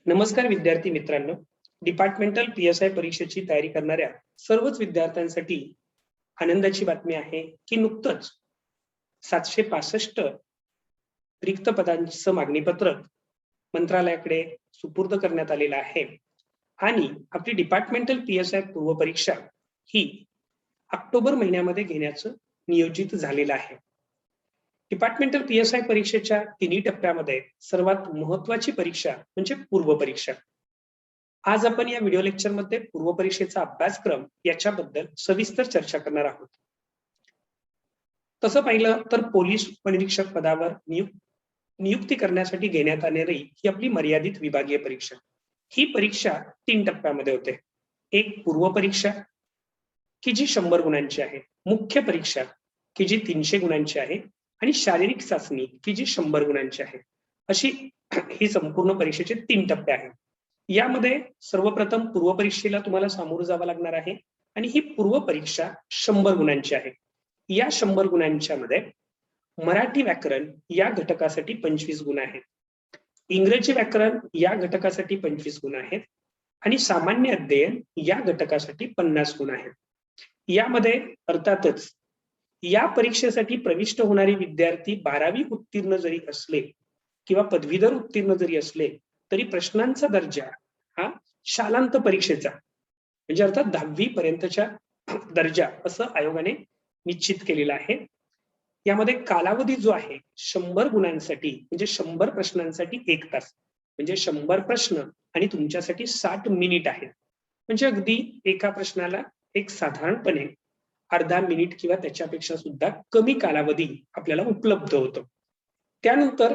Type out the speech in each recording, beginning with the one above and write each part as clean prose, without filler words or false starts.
नमस्कार विद्यार्थी मित्रांनो, डिपार्टमेंटल PSI परीक्षेची तयारी करणाऱ्या सर्वच विद्यार्थ्यांसाठी आनंदाची बातमी आहे की नुकतंच 765 रिक्त पदांचं मागणीपत्रक मंत्रालयाकडे सुपूर्द करण्यात आलेलं आहे आणि आपली डिपार्टमेंटल PSI पूर्व परीक्षा ही ऑक्टोबर महिन्यामध्ये घेण्याचं नियोजित झालेलं आहे. डिपार्टमेंटल PSI परीक्षेच्या तिन्ही टप्प्यामध्ये सर्वात महत्वाची परीक्षा म्हणजे पूर्व परीक्षा. आज आपण या व्हिडिओ लेक्चरमध्ये पूर्व परीक्षेचा अभ्यासक्रम याच्याबद्दल सविस्तर चर्चा करणार आहोत. तसं पाहिलं तर पोलीस उपनिरीक्षक पदावर नियुक्ती करण्यासाठी घेण्यात येणारी ही आपली मर्यादित विभागीय परीक्षा. ही परीक्षा 3 टप्प्यामध्ये होते. एक पूर्व परीक्षा की जी 100 गुणांची आहे, मुख्य परीक्षा की जी 300 गुणांची आहे आणि शारीरिक चाचणी की जी 100 गुणांची आहे. अशी ही संपूर्ण परीक्षेचे 3 टप्पे आहेत. यामध्ये सर्वप्रथम पूर्व परीक्षेला तुम्हाला सामोरं जावं लागणार आहे आणि ही पूर्व परीक्षा 100 गुणांची आहे. या 100 गुणांच्या मध्ये मराठी व्याकरण या घटकासाठी 25 गुण आहेत, इंग्रजी व्याकरण या घटकासाठी 25 गुण आहेत आणि सामान्य अध्ययन या घटकासाठी 50 गुण आहेत. यामध्ये अर्थातच या परीक्षेसाठी प्रविष्ट होणारे विद्यार्थी 12वी उत्तीर्ण जरी असले किंवा पदवीधर उत्तीर्ण जरी असले तरी प्रश्नांचा दर्जा हा शालांत परीक्षेचा म्हणजे अर्थात 10वी पर्यंतच्या दर्जा असं आयोगाने निश्चित केलेला आहे. यामध्ये कालावधी जो आहे 100 गुणांसाठी म्हणजे 100 प्रश्नांसाठी 1 तास म्हणजे 100 प्रश्न आणि तुमच्यासाठी 60 मिनिट आहेत. म्हणजे अगदी एका प्रश्नाला एक साधारणपणे अर्धा मिनिट किंवा त्याच्यापेक्षा सुद्धा कमी कालावधी आपल्याला उपलब्ध होतो. त्यानंतर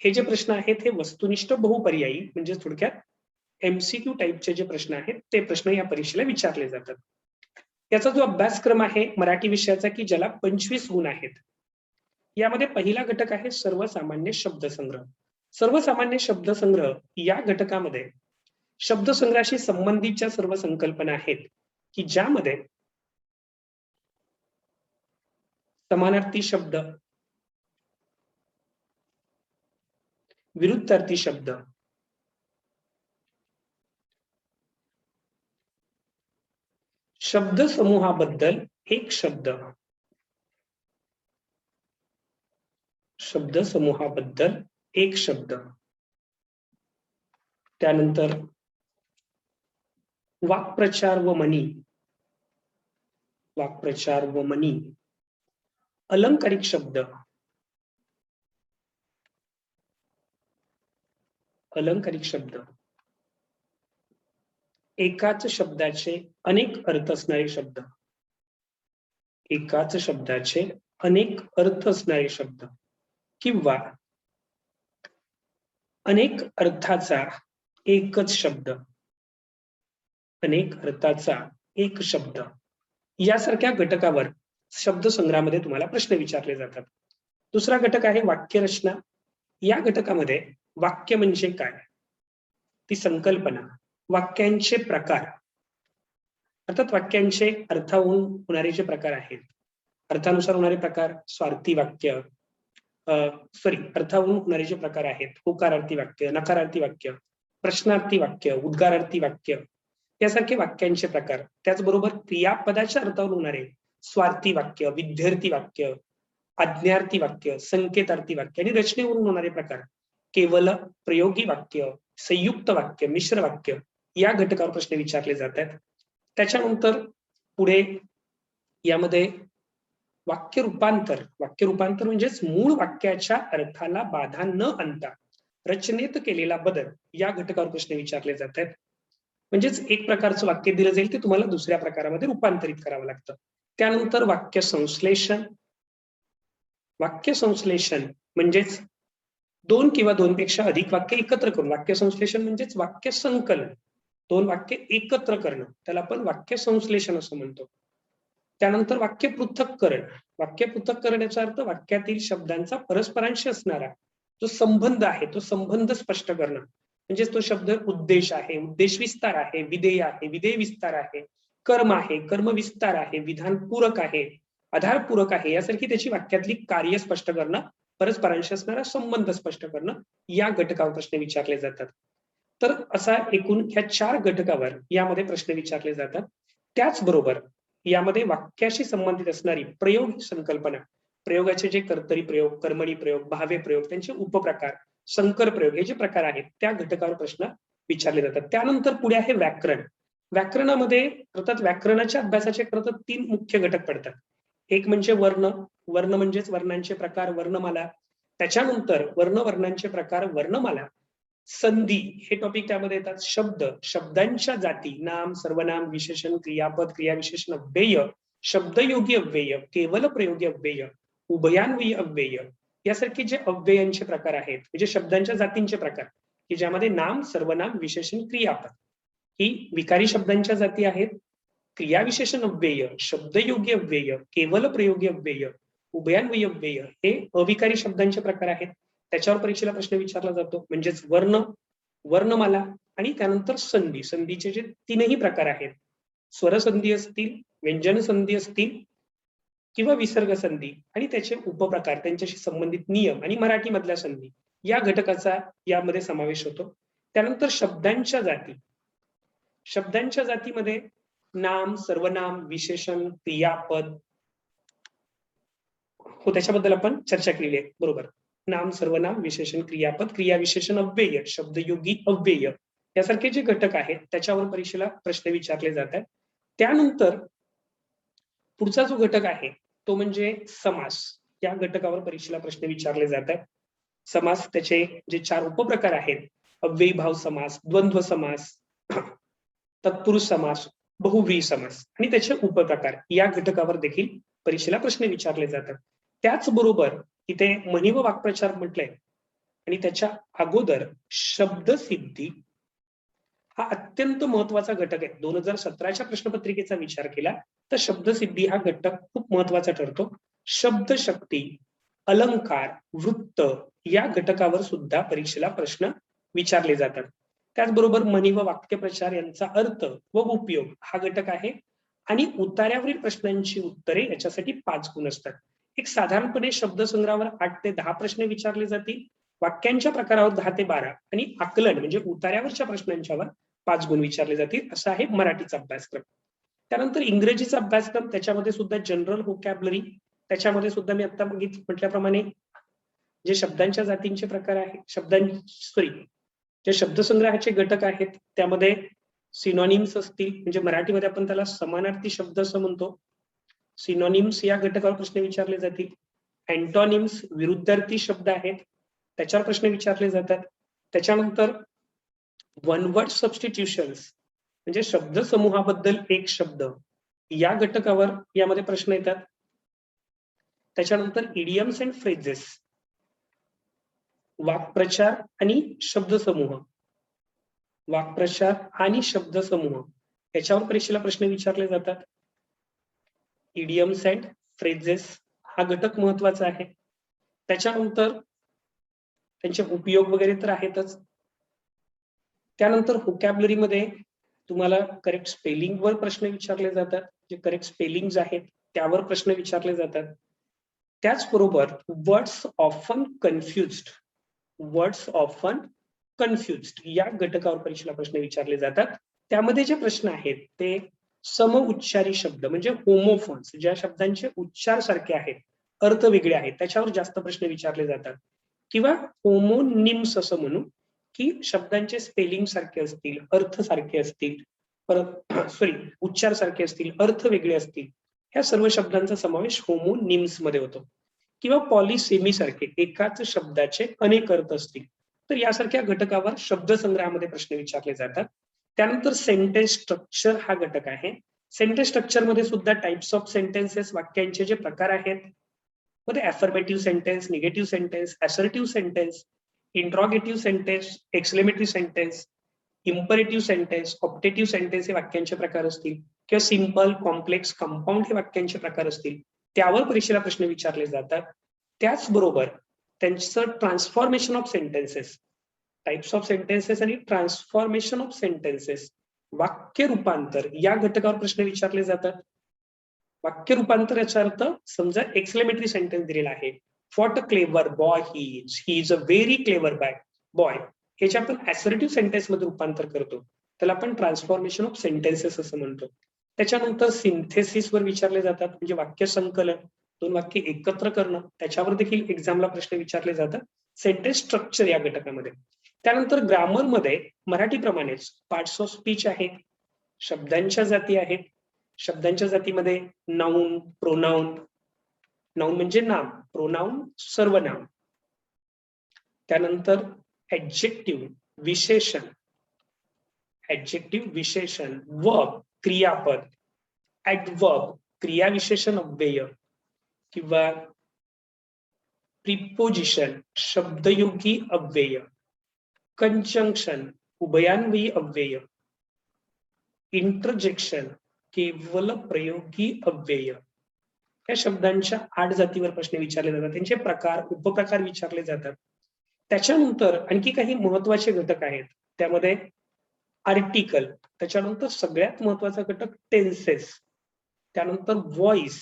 हे जे प्रश्न आहेत हे वस्तुनिष्ठ बहुपर्यायी म्हणजे थोडक्यात MCQ टाईपचे जे प्रश्न आहेत ते प्रश्न या परीक्षेला विचारले जातात. याचा जो अभ्यासक्रम आहे मराठी विषयाचा की ज्याला 25 गुण आहेत. यामध्ये पहिला घटक आहे सर्वसामान्य शब्दसंग्रह. सर्वसामान्य शब्दसंग्रह या घटकामध्ये शब्दसंग्रहाशी संबंधीच्या सर्व संकल्पना आहेत की ज्यामध्ये समानार्थी शब्द, विरुद्धार्थी शब्द, शब्द समूहाबद्दल एक शब्द, शब्द समूहाबद्दल एक शब्द, त्यानंतर वाक्प्रचार व म्हणी, वाक्प्रचार व म्हणी, अलंकारिक शब्द, अलंकारिक शब्द, एकाच शब्दाचे अनेक अर्थ असणारे शब्द, एकाच शब्दाचे अनेक अर्थ असणारे शब्द किंवा अनेक अर्थाचा एकच शब्द, अनेक अर्थाचा एक शब्द यासारख्या घटकावर शब्दसंग्रहामध्ये तुम्हाला प्रश्न विचारले जातात. दुसरा घटक आहे वाक्यरचना. या घटकामध्ये वाक्य म्हणजे काय, ती संकल्पना, वाक्यांचे प्रकार, अर्थात वाक्यांचे अर्थाहून होणारे जे प्रकार आहेत, अर्थानुसार होणारे प्रकार स्वार्थी वाक्य, अर्थाहून होणारे जे प्रकार आहेत होकारार्थी वाक्य, नकारार्थी वाक्य, प्रश्नार्थी वाक्य, उद्गारार्थी वाक्य यासारखे वाक्यांचे प्रकार. त्याचबरोबर क्रियापदाच्या अर्थावर होणारे स्वार्थी वाक्य, विद्यार्थी वाक्य, आज्ञार्थी वाक्य, संकेतार्थी वाक्य आणि रचनेवरून होणारे प्रकार केवल प्रयोगी वाक्य, संयुक्त वाक्य, मिश्र वाक्य या घटकावर प्रश्न विचारले जातात. त्याच्यानंतर पुढे यामध्ये वाक्य रूपांतर, वाक्य रूपांतर म्हणजेच मूळ वाक्याच्या अर्थाला बाधा न आणता रचनेत केलेला बदल या घटकावर प्रश्न विचारले जातात. म्हणजेच एक प्रकारचं वाक्य दिलं जाईल ते तुम्हाला दुसऱ्या प्रकारामध्ये रूपांतरित करावं लागतं. त्यानंतर वाक्य संश्लेषण. वाक्य संश्लेषण म्हणजेच 2 किंवा 2 पेक्षा अधिक वाक्य एकत्र करून, वाक्य संश्लेषण म्हणजेच वाक्य संकलन, 2 वाक्य एकत्र करणं त्याला आपण वाक्य संश्लेषण असं म्हणतो. त्यानंतर वाक्य पृथक्करण. वाक्य पृथक्करण याचा अर्थ वाक्यातील शब्दांचा परस्परांशी असणारा जो संबंध आहे तो संबंध स्पष्ट करणं. म्हणजे तो शब्द उद्देश आहे, उद्देश विस्तार आहे, विधेय आहे, विधेय विस्तार आहे, कर्म आहे, कर्म विस्तार आहे, विधान पूरक आहे, आधार पूरक आहे यासारखी त्याची वाक्यातली कार्य स्पष्ट करणं परस्परांशी असणारा संबंध स्पष्ट करणं, या घटकावर प्रश्न विचारले जातात. तर असा एकूण ह्या 4 घटकावर यामध्ये प्रश्न विचारले जातात. त्याचबरोबर यामध्ये वाक्याशी संबंधित असणारी प्रयोग संकल्पना, प्रयोगाचे जे कर्तरी प्रयोग, कर्मणी प्रयोग, भावे प्रयोग, त्यांचे उपप्रकार, संकर प्रयोग हे जे प्रकार आहेत त्या घटकावर प्रश्न विचारले जातात. त्यानंतर पुढे आहे व्याकरण. व्याकरणामध्ये अर्थात व्याकरणाच्या अभ्यासाचे खरं तर 3 मुख्य घटक पडतात. एक म्हणजे वर्ण, वर्ण म्हणजेच वर्णांचे प्रकार, वर्णमाला. त्याच्यानंतर वर्णांचे प्रकार, वर्णमाला. संधी हे टॉपिक त्यामध्ये येतात. शब्द, शब्दांच्या जाती, नाम, सर्वनाम, विशेषण, क्रियापद, क्रियाविशेषण, अव्यय, शब्दयोगी अव्यय, केवल प्रयोगी अव्यय, उभयान्वयी अव्यय, यासारखे जे अव्ययांचे प्रकार आहेत, म्हणजे शब्दांच्या जातींचे प्रकार, की ज्यामध्ये नाम, सर्वनाम, विशेषण, क्रियापद ही विकारी शब्दांच्या जाती आहेत. क्रियाविशेषण अव्यय, शब्दयोगी अव्यय, केवल प्रयोगी अव्यय, उभयान्वयी अव्यय हे अविकारी शब्दांचे प्रकार आहेत. त्याच्यावर परीक्षेला प्रश्न विचारला जातो. म्हणजेच वर्ण, वर्णमाला आणि त्यानंतर संधी. संधीचे जे 3ही प्रकार आहेत, स्वरसंधी असतील, व्यंजन संधी असतील किंवा विसर्ग संधी आणि त्याचे उपप्रकार, त्यांच्याशी संबंधित नियम आणि मराठी मधल्या संधी, या घटकाचा यामध्ये समावेश होतो. त्यानंतर शब्दांच्या जाती. शब्दांच्या जातीमध्ये नाम, सर्वनाम, विशेषण, क्रियापद हो त्याच्याबद्दल आपण चर्चा केलेली आहे. बरोबर. नाम, सर्वनाम, विशेषण, क्रियापद, क्रियाविशेषण अव्यय, शब्दयोगी अव्यय यासारखे जे घटक आहेत त्याच्यावर परीक्षेला प्रश्न विचारले जातात. त्यानंतर पुढचा जो घटक आहे तो म्हणजे समास. या घटकावर परीक्षेला प्रश्न विचारले जातात. समास त्याचे जे 4 उपप्रकार आहेत, अव्ययी भाव समास, द्वंद्व समास, तत्पुरुष समास, बहुव्रीही समास आणि त्याचे उपप्रकार, या घटकावर देखील परीक्षेला प्रश्न विचारले जातात. त्याचबरोबर इथे म्हणी व वाक्प्रचार म्हटलंय आणि त्याच्या अगोदर शब्दसिद्धी हा अत्यंत महत्वाचा घटक आहे. 2017च्या प्रश्नपत्रिकेचा विचार केला तर शब्दसिद्धी हा घटक खूप महत्वाचा ठरतो. शब्दशक्ती, अलंकार, वृत्त या घटकावर सुद्धा परीक्षेला प्रश्न विचारले जातात. त्याचबरोबर म्हणी व वाक्यप्रचार यांचा अर्थ व उपयोग हा घटक आहे आणि उतार्यावरील प्रश्नांची उत्तरे याच्यासाठी 5 गुण असतात. एक साधारणपणे शब्दसंग्रहावर 8 ते 10 प्रश्न विचारले जातील, वाक्यांच्या प्रकारावर 10 ते 12 आणि आकलन म्हणजे उतार्यावरच्या प्रश्नांच्यावर 5 गुण विचारले जातील. असा आहे मराठीचा अभ्यासक्रम. त्यानंतर इंग्रजीचा अभ्यासक्रम, त्याच्यामध्ये सुद्धा जनरल व्होकॅब्युलरी, त्याच्यामध्ये सुद्धा मी आता म्हटल्याप्रमाणे जे शब्दांच्या जातींचे प्रकार आहेत, जे शब्दसंग्रहाचे घटक आहेत त्यामध्ये सिनॉनिम्स असतील, म्हणजे मराठीमध्ये आपण त्याला समानार्थी शब्द असं म्हणतो. सिनॉनिम्स या घटकावर प्रश्न विचारले जातील. अँटॉनिम्स विरुद्धार्थी शब्द आहेत, त्याच्यावर प्रश्न विचारले जातात. त्याच्यानंतर वन वर्ड सबस्टिट्यूशन्स म्हणजे शब्द समूहाबद्दल एक शब्द, या घटकावर यामध्ये प्रश्न येतात. त्याच्यानंतर इडियम्स अँड फ्रेजेस, वाक्प्रचार आणि शब्दसमूह, वाक्प्रचार आणि शब्दसमूह याच्यावर परीक्षेला प्रश्न विचारले जातात. इडियम्स अँड फ्रेजेस हा घटक महत्वाचा आहे. त्याच्यानंतर त्यांचे उपयोग वगैरे तर आहेतच. त्यानंतर व्होकॅब्युलरीमध्ये तुम्हाला करेक्ट स्पेलिंग वर प्रश्न विचारले जातात. जे करेक्ट स्पेलिंग आहेत त्यावर प्रश्न विचारले जातात. त्याचबरोबर words often confused, words often confused या घटकावर परीक्षेला प्रश्न विचारले जातात. त्यामध्ये जे प्रश्न आहेत ते समउच्चारी शब्द म्हणजे होमोफोन्स, ज्या शब्दांचे उच्चार सारखे आहेत, अर्थ वेगळे आहेत, त्याच्यावर जास्त प्रश्न विचारले जातात. किंवा होमोनिम्स असं म्हणू, की शब्दांचे स्पेलिंग सारखे असतील, अर्थ सारखे असतील, उच्चार सारखे असतील, अर्थ वेगळे असतील, ह्या सर्व शब्दांचा समावेश होमोनिम्स मध्ये होतो. किंवा पॉलिसेमी सारखे एकाच शब्दाचे अनेक अर्थ असतील, तर यासारख्या घटकावर शब्दसंग्रहामध्ये प्रश्न विचारले जातात. त्यानंतर सेंटेन्स स्ट्रक्चर हा घटक आहे. सेंटेन्स स्ट्रक्चर मध्ये सुद्धा टाइप्स ऑफ सेंटेन्सेस, वाक्यांचे जे प्रकार आहेत, मध्ये affirmative sentence, negative sentence, assertive sentence, interrogative sentence, exclamative sentence, imperative sentence, optative sentence हे वाक्यांचे प्रकार असतील, किंवा सिंपल, कॉम्प्लेक्स, कंपाऊंड हे वाक्यांचे प्रकार असतील, त्यावर परीक्षेला प्रश्न विचारले जातात. त्याचबरोबर त्यांचं transformation of sentences, types of sentences आणि ट्रान्सफॉर्मेशन ऑफ सेंटेन्सेस, वाक्य रूपांतर या घटकावर प्रश्न विचारले जातात. वाक्य रूपांतर याचा अर्थ समजा एक्सक्लेमेटरी सेंटेन्स दिलेला आहे, what a clever boy he is a very clever boy. ह्याचे आपण असर्टिव्ह सेंटेन्स मध्ये रूपांतर करतो, त्याला आपण ट्रान्सफॉर्मेशन ऑफ सेंटेन्सेस असं म्हणतो. त्याच्यानंतर सिंथेसिस वर विचारले जातात, म्हणजे वाक्य संकलन, दोन वाक्य एकत्र करणं, त्याच्यावर देखील एक्झामला प्रश्न विचारले जातात. सेंटेन्स स्ट्रक्चर या घटकामध्ये. त्यानंतर ग्रामरमध्ये मराठीप्रमाणेच पार्ट्स ऑफ स्पीच आहेत, शब्दांच्या जाती आहेत. शब्दांच्या जातीमध्ये नाऊन, प्रोनाऊन. नाऊन म्हणजे नाम, प्रोनाऊन सर्वनाम. त्यानंतर ऍडजेक्टिव्ह विशेषण, ऍडजेक्टिव्ह विशेषण, वर्ब क्रियापद, ऍडवर्ब क्रियाविशेषण अव्यय किंवा प्रिपोजिशन शब्दयोगी अव्यय, कंजंक्शन उभयान्वयी अव्यय, इंटरजेक्शन केवल प्रयोगी अव्यय. या शब्दांच्या 8 जातीवर प्रश्न विचारले जातात, त्यांचे प्रकार उपप्रकार विचारले जातात. त्याच्यानंतर आणखी काही महत्वाचे घटक आहेत, त्यामध्ये आर्टिकल, त्याच्यानंतर सगळ्यात महत्वाचा घटक टेन्सेस, त्यानंतर व्हॉइस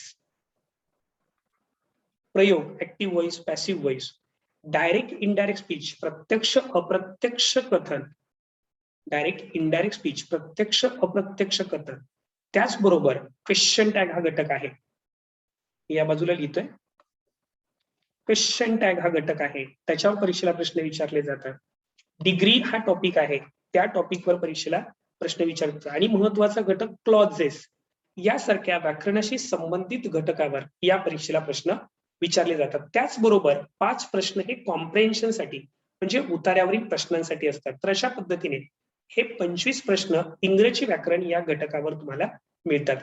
प्रयोग, active voice, passive voice, direct indirect speech प्रत्यक्ष अप्रत्यक्ष कथन, डायरेक्ट इनडायरेक्ट स्पीच प्रत्यक्ष अप्रत्यक्ष कथन. त्याचबरोबर क्वेश्चन टॅग हा घटक आहे, या बाजूला लिहितोय. क्वेश्चन टॅग हा घटक आहे, त्याच्यावर परीक्षेला प्रश्न विचारले जातात. डिग्री हा टॉपिक आहे, त्या टॉपिकवर परीक्षेला प्रश्न विचारतात. आणि महत्वाचा घटक क्लॉजेस यासारख्या व्याकरणाशी संबंधित घटकावर या परीक्षेला प्रश्न विचारले जातात. त्याचबरोबर 5 प्रश्न हे कॉम्प्रेन्शन साठी म्हणजे उतार्यावरील प्रश्नांसाठी असतात. तर अशा पद्धतीने हे 25 प्रश्न इंग्रजी व्याकरण या घटकावर तुम्हाला मिळतात.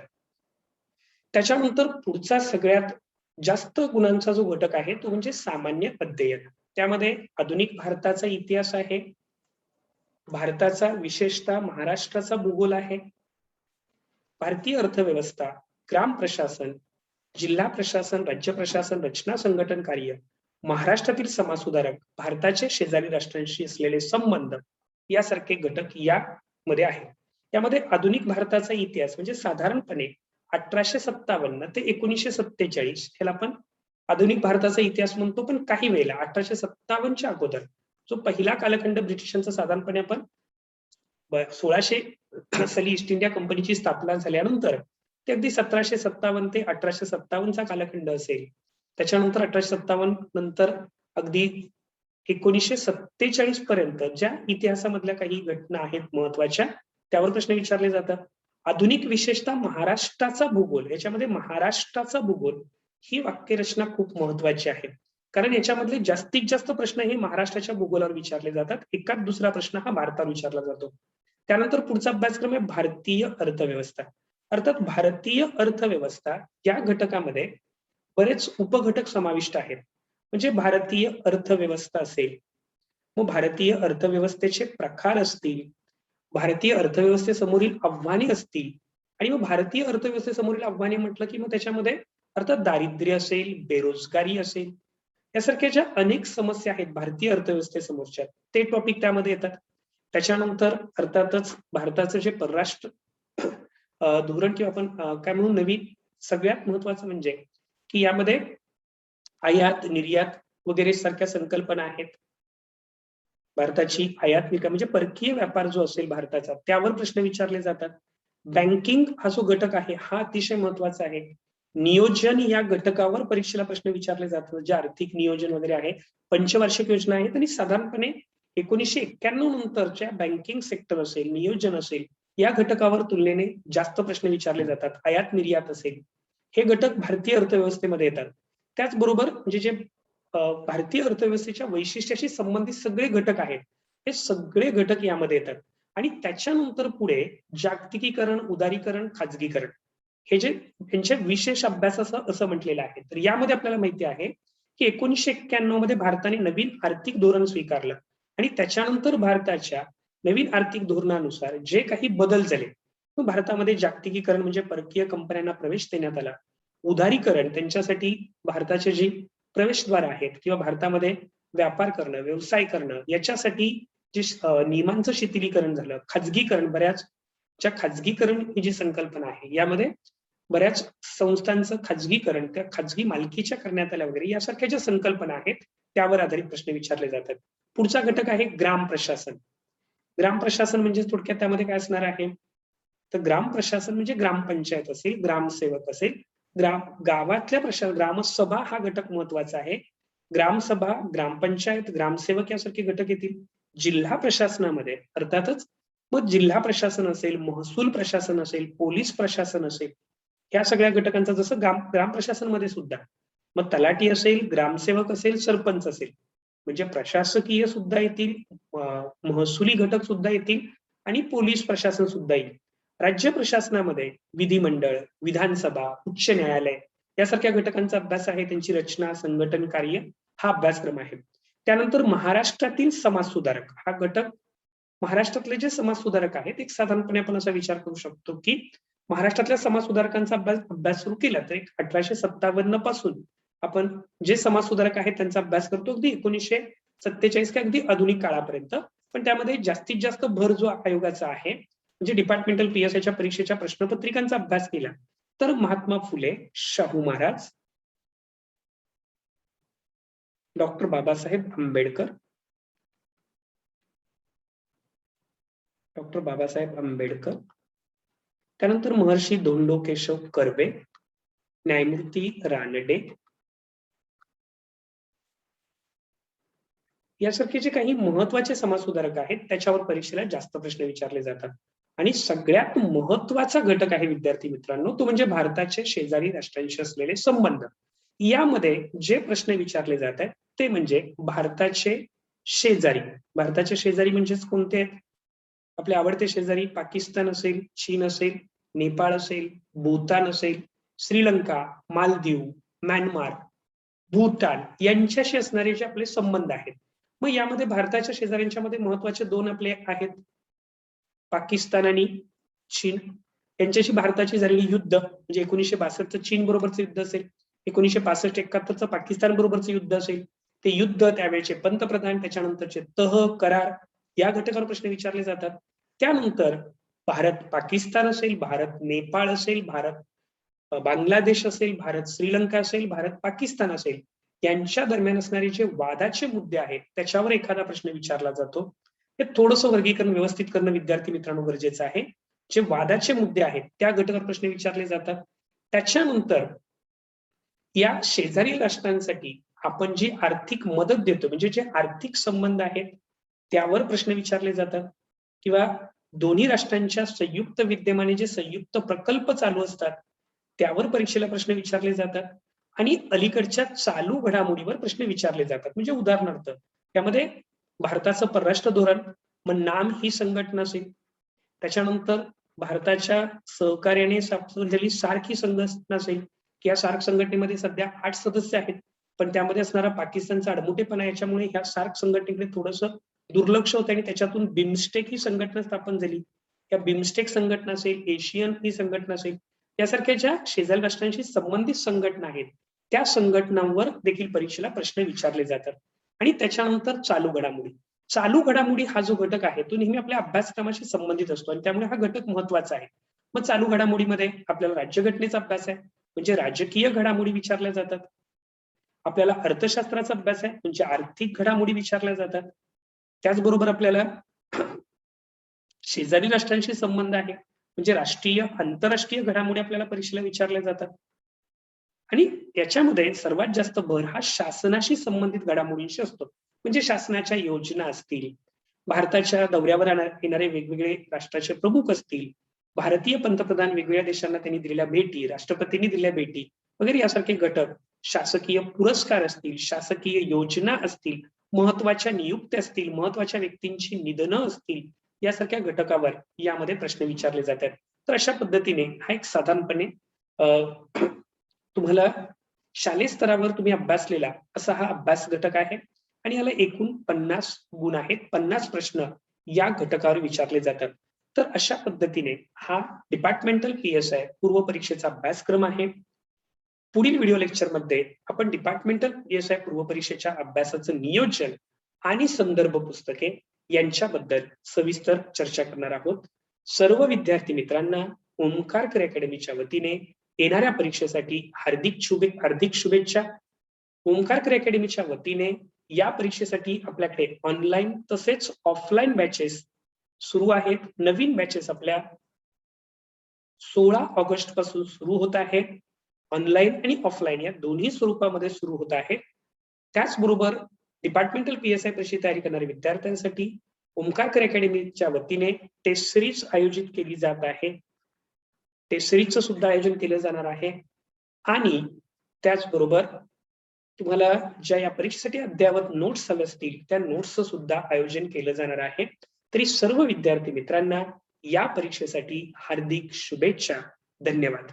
त्याच्यानंतर पुढचा सगळ्यात जास्त गुणांचा जो घटक आहे तो म्हणजे सामान्य अध्ययन. त्यामध्ये आधुनिक भारताचा इतिहास आहे, भारताचा विशेषतः महाराष्ट्राचा भूगोल आहे, भारतीय अर्थव्यवस्था, ग्राम प्रशासन, जिल्हा प्रशासन, राज्य प्रशासन, रचना संघटन कार्य, महाराष्ट्रातील समाजसुधारक, भारताचे शेजारी राष्ट्रांशी असलेले संबंध यासारखे घटक यामध्ये आहे. त्यामध्ये आधुनिक भारताचा इतिहास म्हणजे साधारणपणे 1857 ते 1947 ह्याला आपण आधुनिक भारताचा इतिहास म्हणतो. पण काही वेळेला 1857च्या अगोदर जो पहिला कालखंड ब्रिटिशांचा साधारणपणे आपण 1600 साली ईस्ट इंडिया कंपनीची स्थापना झाल्यानंतर ते अगदी 1757 ते 1857चा कालखंड असेल. त्याच्यानंतर 1857 नंतर अगदी 1947 पर्यंत ज्या इतिहासामधल्या काही घटना आहेत महत्वाच्या त्यावर प्रश्न विचारले जातात. आधुनिक विशेषतः महाराष्ट्राचा भूगोल, याच्यामध्ये महाराष्ट्राचा भूगोल ही वाक्यरचना खूप महत्वाची आहे, कारण याच्यामधले जास्तीत जास्त प्रश्न हे महाराष्ट्राच्या भूगोलावर विचारले जातात. एकाच दुसरा प्रश्न हा भारतावर विचारला जातो. त्यानंतर पुढचा अभ्यासक्रम आहे भारतीय अर्थव्यवस्था. अर्थात भारतीय अर्थव्यवस्था या घटकामध्ये बरेच उपघटक समाविष्ट आहेत. म्हणजे भारतीय अर्थव्यवस्था असेल, मग भारतीय अर्थव्यवस्थेचे प्रकार असतील, भारतीय अर्थव्यवस्थेसमोरील आव्हाने असतील, आणि मग भारतीय अर्थव्यवस्थेसमोरील आव्हाने म्हटलं की मग त्याच्यामध्ये अर्थात दारिद्र्य असेल, बेरोजगारी असेल, यासारख्या ज्या अनेक समस्या आहेत भारतीय अर्थव्यवस्थेसमोरच्या ते टॉपिक त्यामध्ये येतात. त्याच्यानंतर अर्थातच भारताचं जे परराष्ट्र धोरण किंवा आपण काय म्हणून नवीन सगळ्यात महत्वाचं म्हणजे की यामध्ये आयात निर्यात वगैरे सारख्या संकल्पना आहेत. भारताची आयात निर्यात म्हणजे परकीय व्यापार जो असेल भारताचा त्यावर प्रश्न विचारले जातात. बँकिंग हा जो घटक आहे हा अतिशय महत्वाचा आहे. नियोजन या घटकावर परीक्षेला प्रश्न विचारले जातात, जे आर्थिक नियोजन वगैरे आहे. पंचवार्षिक योजना आहेत आणि साधारणपणे 1991 नंतरच्या बँकिंग सेक्टर असेल, नियोजन असेल, या घटकावर तुलनेने जास्त प्रश्न विचारले जातात. आयात निर्यात असेल, हे घटक भारतीय अर्थव्यवस्थेमध्ये येतात. त्याचबरोबर म्हणजे जे भारतीय अर्थव्यवस्थेच्या वैशिष्ट्याशी संबंधित सगळे घटक आहेत हे सगळे घटक यामध्ये येतात. आणि त्याच्यानंतर पुढे जागतिकीकरण, उदारीकरण, खाजगीकरण हे जे त्यांच्या विशेष अभ्यास असं म्हटलेलं आहे. तर यामध्ये आपल्याला माहिती आहे की 1991 मध्ये भारताने नवीन आर्थिक धोरण स्वीकारलं आणि त्याच्यानंतर भारताच्या नवीन आर्थिक धोरणानुसार जे काही बदल झाले, भारतामध्ये जागतिकीकरण म्हणजे परकीय कंपन्यांना प्रवेश देण्यात आला. उदारीकरण त्यांच्यासाठी भारताचे जी प्रवेशद्वार आहेत किंवा भारतामध्ये व्यापार करणं, व्यवसाय करणं याच्यासाठी जे नियमांचं शिथिलीकरण झालं. खाजगीकरण, बऱ्याच ज्या खाजगीकरण ही जी संकल्पना आहे यामध्ये बऱ्याच संस्थांचं खाजगीकरण, त्या खाजगी मालकीच्या करण्यात आल्या वगैरे यासारख्या ज्या संकल्पना आहेत त्यावर आधारित प्रश्न विचारले जातात. पुढचा घटक आहे ग्राम प्रशासन. ग्राम प्रशासन म्हणजे थोडक्यात त्यामध्ये काय असणार आहे, तर ग्राम प्रशासन म्हणजे ग्रामपंचायत असेल, ग्रामसेवक असेल, गावातल्या ग्रामसभा हा घटक महत्वाचा आहे. ग्रामसभा, ग्रामपंचायत, ग्रामसेवक यासारखे घटक येतील. जिल्हा प्रशासनामध्ये अर्थातच मग जिल्हा प्रशासन असेल, महसूल प्रशासन असेल, पोलीस प्रशासन असेल, या सगळ्या घटकांचा जसं ग्राम प्रशासनमध्ये सुद्धा मग तलाठी असेल, ग्रामसेवक असेल, सरपंच असेल, म्हणजे प्रशासकीय सुद्धा येतील, महसुली घटक सुद्धा येतील आणि पोलीस प्रशासन सुद्धा येईल. राज्य प्रशासनामध्ये विधिमंडळ, विधानसभा, उच्च न्यायालय यासारख्या घटकांचा अभ्यास आहे. त्यांची रचना, संघटन, कार्य हा अभ्यासक्रम आहे. त्यानंतर महाराष्ट्रातील समाज सुधारक हा घटक. महाराष्ट्रातले जे समाज सुधारक आहेत, एक साधारणपणे आपण असा विचार करू शकतो की महाराष्ट्रातल्या समाज सुधारकांचा अभ्यास सुरू केला तर 1857 पासून आपण जे समाज सुधारक आहेत त्यांचा अभ्यास करतो अगदी 1947 का अगदी आधुनिक काळापर्यंत. पण त्यामध्ये जास्तीत जास्त भर जो आयोगाचा आहे म्हणजे डिपार्टमेंटल पीएसआयच्या परीक्षेच्या प्रश्नपत्रिकांचा अभ्यास केला तर महात्मा फुले, शाहू महाराज, डॉक्टर बाबासाहेब आंबेडकर, त्यानंतर महर्षी धोंडो केशव कर्वे, न्यायमूर्ती रानडे यासारखे जे काही महत्वाचे समाजसुधारक आहेत त्याच्यावर परीक्षेला जास्त प्रश्न विचारले जातात. आणि सगळ्यात महत्वाचा घटक आहे विद्यार्थी मित्रांनो, तो म्हणजे भारताचे शेजारी राष्ट्रांशी असलेले संबंध. यामध्ये जे प्रश्न विचारले जात आहेत ते म्हणजे भारताचे शेजारी. भारताचे शेजारी म्हणजेच कोणते आहेत? आपले आवडते शेजारी पाकिस्तान असेल, चीन असेल, नेपाळ असेल, भूतान असेल, श्रीलंका, मालदीव, म्यानमार, भूतान यांच्याशी असणारे जे आपले संबंध आहेत. मग यामध्ये भारताच्या शेजाऱ्यांच्या मध्ये महत्वाचे दोन आपले आहेत, पाकिस्तान आणि चीन. यांच्याशी भारताची झालेली युद्ध म्हणजे 1962चं चीन बरोबरचं युद्ध असेल, 1965-71चं पाकिस्तान बरोबरचं युद्ध असेल, ते युद्ध, त्यावेळेचे पंतप्रधान, त्याच्यानंतरचे तह, करार या घटकावर प्रश्न विचारले जातात. त्यानंतर भारत पाकिस्तान असेल, भारत नेपाळ असेल, भारत बांगलादेश असेल, भारत श्रीलंका असेल, भारत पाकिस्तान असेल, यांच्या दरम्यान असणारे जे वादाचे मुद्दे आहेत त्याच्यावर एखादा प्रश्न विचारला जातो. हे थोडंसं वर्गीकरण व्यवस्थित करणं विद्यार्थी मित्रांनो गरजेचं आहे. जे वादाचे मुद्दे आहेत त्या घटकावर प्रश्न विचारले जातात. त्याच्यानंतर या शेजारी राष्ट्रांसाठी आपण जी आर्थिक मदत देतो म्हणजे जे आर्थिक संबंध आहेत त्यावर प्रश्न विचारले जातात. किंवा दोन्ही राष्ट्रांच्या संयुक्त विद्यमाने जे संयुक्त प्रकल्प चालू असतात त्यावर परीक्षेला प्रश्न विचारले जातात. आणि अलीकडच्या चालू घडामोडीवर प्रश्न विचारले जातात. म्हणजे उदाहरणार्थ त्यामध्ये भारताचं परराष्ट्र धोरण, मग नाम ही संघटना असेल, त्याच्यानंतर भारताच्या सहकार्याने झालेली सार्क ही संघटना असेल की या सार्क संघटनेमध्ये सध्या 8 सदस्य आहेत, पण त्यामध्ये असणारा पाकिस्तानचा अडमुठेपणा याच्यामुळे ह्या सार्क संघटनेकडे थोडंसं दुर्लक्ष होतं आणि त्याच्यातून बिमस्टेक ही संघटना स्थापन झाली. या बिमस्टेक संघटना असेल, एशियन ही संघटना असेल, यासारख्या ज्या शेजारी राष्ट्रांशी संबंधित संघटना आहेत त्या संघटनांवर देखील परीक्षेला प्रश्न विचारले जातात. आणि त्याच्यानंतर चालू घडामोडी. चालू घडामोडी हा जो घटक आहे तो नेहमी आपल्या अभ्यासक्रमाशी संबंधित असतो आणि त्यामुळे हा घटक महत्वाचा आहे. मग चालू घडामोडीमध्ये आपल्याला राज्यघटनेचा अभ्यास आहे म्हणजे राजकीय घडामोडी विचारल्या जातात. आपल्याला अर्थशास्त्राचा अभ्यास आहे म्हणजे आर्थिक घडामोडी विचारल्या जातात. त्याचबरोबर आपल्याला शेजारी राष्ट्रांशी संबंध आहे म्हणजे राष्ट्रीय, आंतरराष्ट्रीय घडामोडी आपल्याला परीक्षेला विचारल्या जातात. आणि याच्यामध्ये सर्वात जास्त भर हा शासनाशी संबंधित घडामोडींशी असतो. म्हणजे शासनाच्या योजना असतील, भारताच्या दौऱ्यावर येणारे वेगवेगळे राष्ट्राचे प्रमुख असतील, भारतीय पंतप्रधान वेगवेगळ्या देशांना त्यांनी दिलेल्या भेटी, राष्ट्रपतींनी दिलेल्या भेटी वगैरे यासारखे घटक, शासकीय पुरस्कार असतील, शासकीय योजना असतील, महत्वाच्या नियुक्त्या असतील, महत्वाच्या व्यक्तींची निधनं असतील, यासारख्या घटकावर यामध्ये प्रश्न विचारले जातात. तर अशा पद्धतीने हा एक साधारणपणे तुम्हाला शालेय स्तरावर तुम्ही अभ्यासलेला असा हा अभ्यास घटक आहे आणि याला एकूण 50 गुण आहेत. 50 प्रश्न या घटकावर विचारले जातात. तर अशा पद्धतीने हा डिपार्टमेंटल पीएसआय पूर्व परीक्षेचा अभ्यासक्रम आहे. पुढील व्हिडिओ लेक्चरमध्ये आपण डिपार्टमेंटल पीएसआय पूर्व परीक्षेच्या अभ्यासाचं नियोजन आणि संदर्भ पुस्तके यांच्याबद्दल सविस्तर चर्चा करणार आहोत. सर्व विद्यार्थी मित्रांना ओंकारकर अकॅडमीच्या वतीने येणाऱ्या परीक्षेसाठी हार्दिक शुभेच्छा. ओंकारकर अकॅडमीच्या वतीने या परीक्षेसाठी आपल्याकडे ऑनलाईन तसेच ऑफलाईन बॅचेस सुरू आहेत. नवीन बॅचेस आपल्या 16 ऑगस्ट पासून सुरू होत आहेत. ऑनलाईन आणि ऑफलाईन या दोन्ही स्वरूपामध्ये सुरू होत आहे. त्याचबरोबर डिपार्टमेंटल PSI परीक्षेची तयारी करणाऱ्या विद्यार्थ्यांसाठी ओंकारकर अकॅडमीच्या वतीने टेस्ट सिरीज आयोजित केली जात आहे. टेस्ट सिरीजचं सुद्धा आयोजन केलं जाणार आहे. आणि त्याचबरोबर तुम्हाला ज्या या परीक्षेसाठी अद्ययावत नोट्स हव्या असतील त्या नोट्सचं सुद्धा आयोजन केलं जाणार आहे. तरी सर्व विद्यार्थी मित्रांना या परीक्षेसाठी हार्दिक शुभेच्छा. धन्यवाद.